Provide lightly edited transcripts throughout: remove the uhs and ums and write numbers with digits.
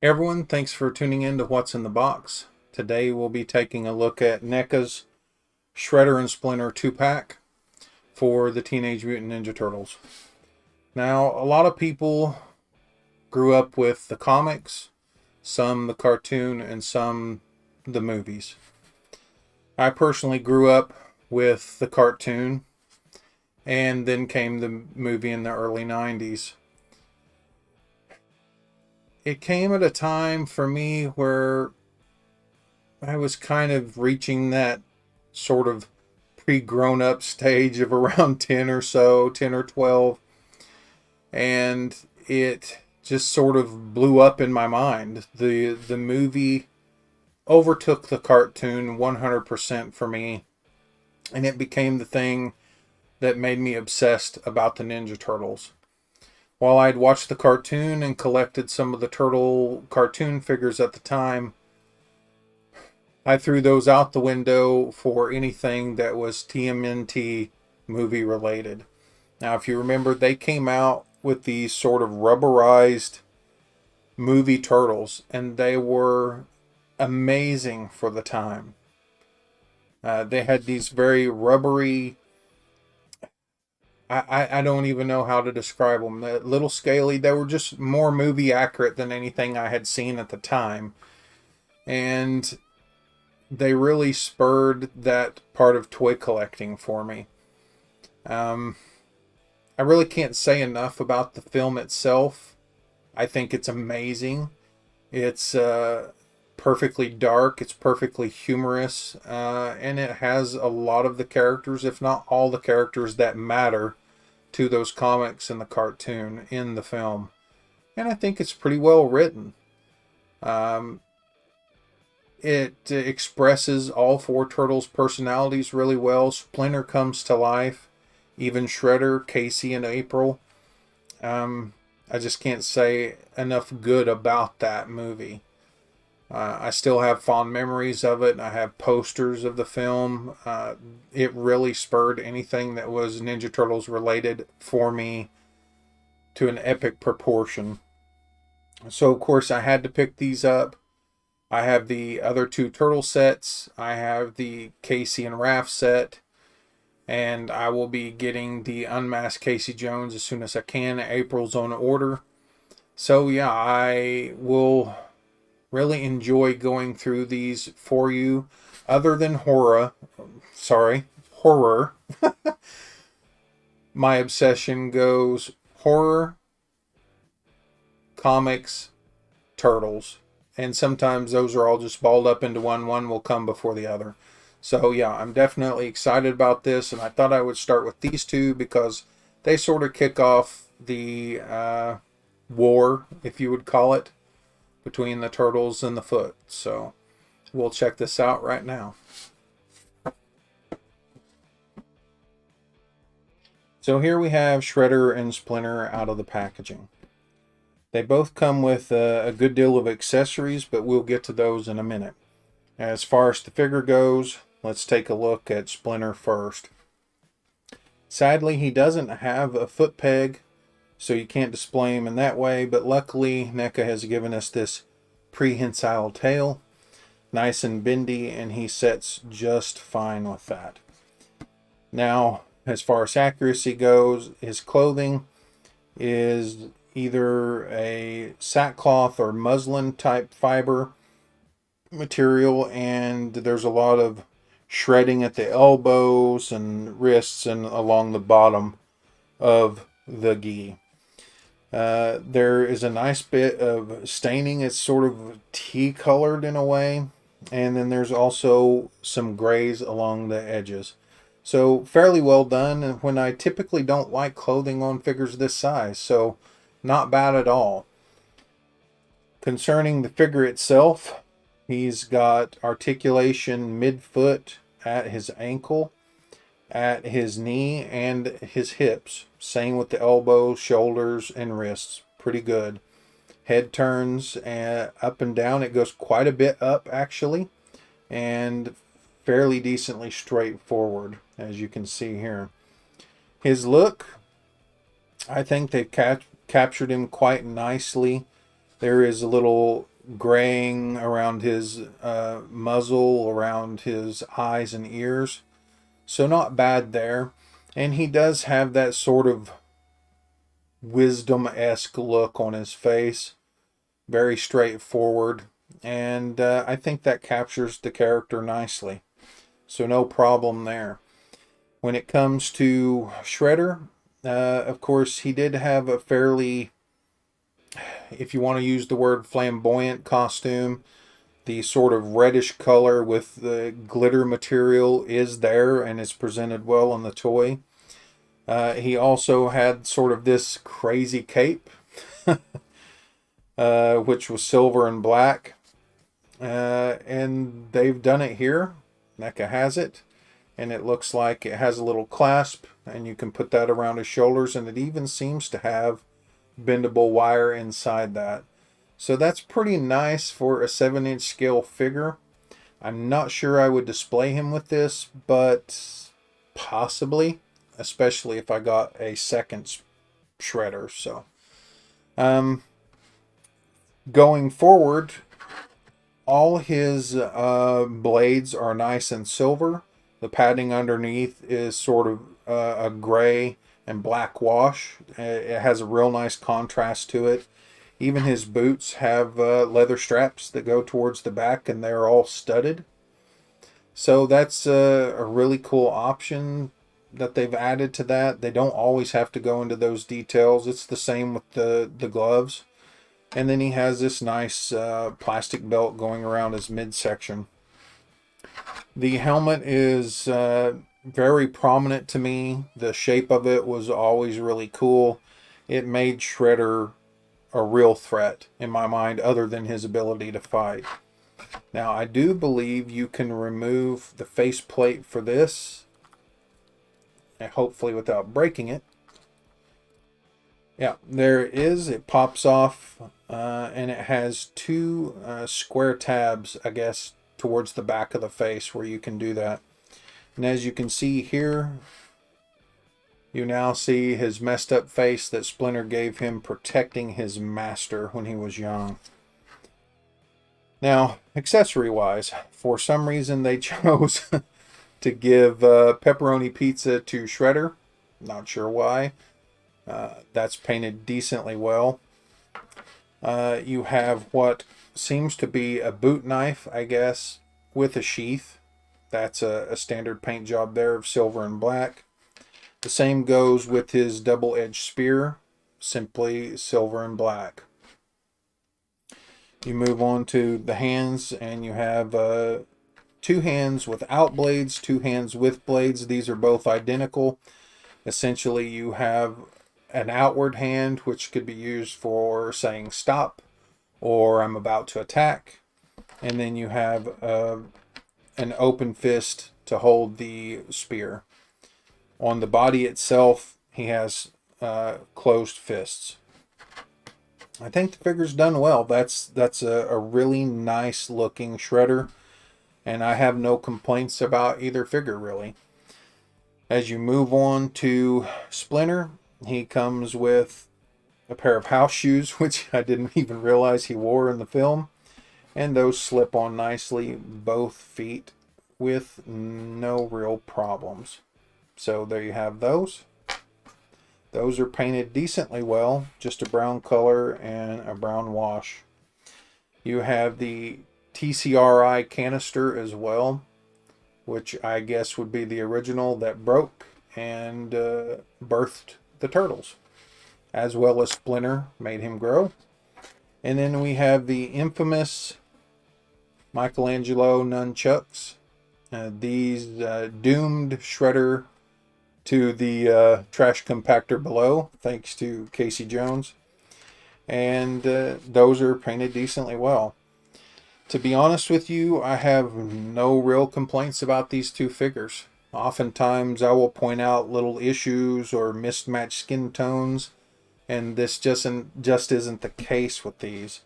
Everyone, thanks for tuning in to What's in the Box. Today we'll be taking a look at NECA's Shredder and Splinter 2-pack for the Teenage Mutant Ninja Turtles. Now, a lot of people grew up with the comics, some the cartoon, and some the movies. I personally grew up with the cartoon, and then came the movie in the early 90s. It came at a time for me where I was kind of reaching that sort of pre-grown up stage of around 10 or so, 10 or 12, and it just sort of blew up in my mind. The movie overtook the cartoon 100% for me, and it became the thing that made me obsessed about the Ninja Turtles. While I'd watched the cartoon and collected some of the turtle cartoon figures at the time, I threw those out the window for anything that was TMNT movie related. Now, if you remember, they came out with these sort of rubberized movie turtles, and they were amazing for the time. They had these very rubbery, I don't even know how to describe them. A little scaly. They were just more movie accurate than anything I had seen at the time. And they really spurred that part of toy collecting for me. Um, I really can't say enough about the film itself. I think it's amazing. It's perfectly dark, it's perfectly humorous, and it has a lot of the characters, if not all the characters that matter to those comics and the cartoon in the film. And I think it's pretty well written. Um, it expresses all four turtles' personalities really well. Splinter comes to life, even Shredder, Casey, and April. Um, I just can't say enough good about that movie. I still have fond memories of it. I have posters of the film. It really spurred anything that was Ninja Turtles related for me to an epic proportion. So, of course, I had to pick these up. I have the other two turtle sets. I have the Casey and Raph set. And I will be getting the unmasked Casey Jones as soon as I can. April's on order. So, yeah, I will really enjoy going through these for you. Other than horror, my obsession goes horror, comics, turtles, and sometimes those are all just balled up into one. One will come before the other. So yeah, I'm definitely excited about this, and I thought I would start with these two because they sort of kick off the war, if you would call it, between the turtles and the Foot. So we'll check this out right now. So here we have Shredder and Splinter out of the packaging. They both come with a good deal of accessories, but we'll get to those in a minute. As far as the figure goes, let's take a look at Splinter first. Sadly, he doesn't have a foot peg, so you can't display him in that way, but luckily NECA has given us this prehensile tail, nice and bendy, and he sets just fine with that. Now, as far as accuracy goes, his clothing is either a sackcloth or muslin type fiber material, and there's a lot of shredding at the elbows and wrists and along the bottom of the gi. There is a nice bit of staining. It's sort of tea colored in a way, and then there's also some grays along the edges. So fairly well done, and when I typically don't like clothing on figures this size, so not bad at all. Concerning the figure itself, he's got articulation mid-foot at his ankle, at his knee, and his hips. Same with the elbows, shoulders, and wrists. Pretty good. Head turns up and down. It goes quite a bit up, actually, and fairly decently straightforward, as you can see here. His look, I think they've captured him quite nicely There is a little graying around his muzzle, around his eyes and ears. So not bad there. And he does have that sort of wisdom-esque look on his face. Very straightforward. And I think that captures the character nicely. So no problem there. When it comes to Shredder, of course, he did have a fairly, if you want to use the word flamboyant costume, the sort of reddish color with the glitter material is there and is presented well on the toy. He also had sort of this crazy cape, which was silver and black. And they've done it here. NECA has it. And it looks like it has a little clasp, and you can put that around his shoulders, and it even seems to have bendable wire inside that. So that's pretty nice for a 7-inch scale figure. I'm not sure I would display him with this, but possibly, especially if I got a second Shredder. So, going forward, all his blades are nice and silver. The padding underneath is sort of a gray and black wash. It has a real nice contrast to it. Even his boots have leather straps that go towards the back, and they're all studded. So that's a really cool option that they've added to that. They don't always have to go into those details. It's the same with the gloves. And then he has this nice plastic belt going around his midsection. The helmet is very prominent to me. The shape of it was always really cool. It made Shredder a real threat in my mind, other than his ability to fight. Now, I do believe you can remove the faceplate for this, and hopefully without breaking it. Yeah, there it is. It pops off, and it has two square tabs, I guess, towards the back of the face where you can do that. And as you can see here, you now see his messed up face that Splinter gave him protecting his master when he was young. Now, accessory-wise, for some reason they chose to give pepperoni pizza to Shredder. Not sure why. That's painted decently well. You have what seems to be a boot knife, I guess, with a sheath. That's a standard paint job there of silver and black. The same goes with his double-edged spear, simply silver and black. You move on to the hands, and you have two hands without blades, two hands with blades. These are both identical. Essentially, you have an outward hand, which could be used for saying stop or I'm about to attack. And then you have an open fist to hold the spear. On the body itself, he has closed fists. I think the figure's done well. That's a really nice looking Shredder, and I have no complaints about either figure really. As you move on to Splinter, he comes with a pair of house shoes, which I didn't even realize he wore in the film, and those slip on nicely both feet with no real problems. So there you have those. Those are painted decently well, just a brown color and a brown wash. You have the TCRI canister as well, which I guess would be the original that broke and birthed the turtles, as well as Splinter made him grow. And then we have the infamous Michelangelo nunchucks. These doomed Shredder to the trash compactor below, thanks to Casey Jones. And those are painted decently well. To be honest with you, I have no real complaints about these two figures. Oftentimes I will point out little issues or mismatched skin tones, and this just isn't the case with these.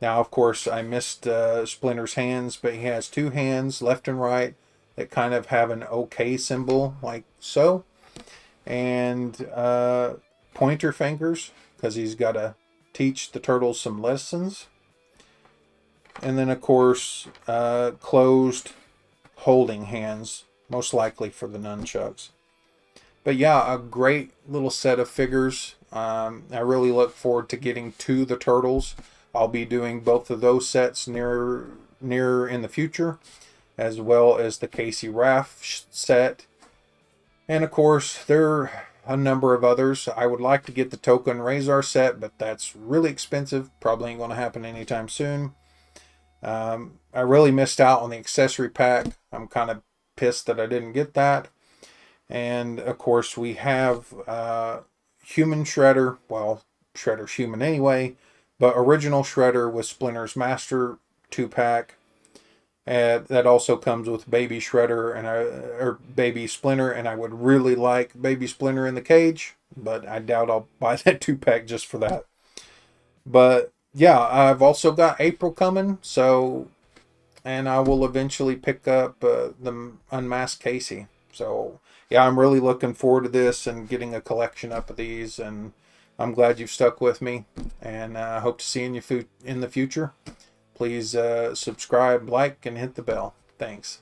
Now, of course, I missed Splinter's hands, but he has two hands, left and right, that kind of have an OK symbol, like so. And pointer fingers, because he's got a teach the turtles some lessons. And then, of course, closed holding hands, most likely for the nunchucks. But yeah, a great little set of figures. I really look forward to getting to the turtles. I'll be doing both of those sets near in the future, as well as the Casey Raff set. And of course, there are a number of others. I would like to get the Token Razor set, but that's really expensive. Probably ain't going to happen anytime soon. I really missed out on the accessory pack. I'm kind of pissed that I didn't get that. And of course, we have Human Shredder. Well, Shredder's human anyway, but original Shredder with Splinter's Master 2-pack. That also comes with Baby Shredder or Baby Splinter, and I would really like Baby Splinter in the cage, but I doubt I'll buy that 2-pack just for that. But yeah, I've also got April coming, and I will eventually pick up the Unmasked Casey. So yeah, I'm really looking forward to this and getting a collection up of these, and I'm glad you've stuck with me, and I hope to see you in the future. Please subscribe, like, and hit the bell. Thanks.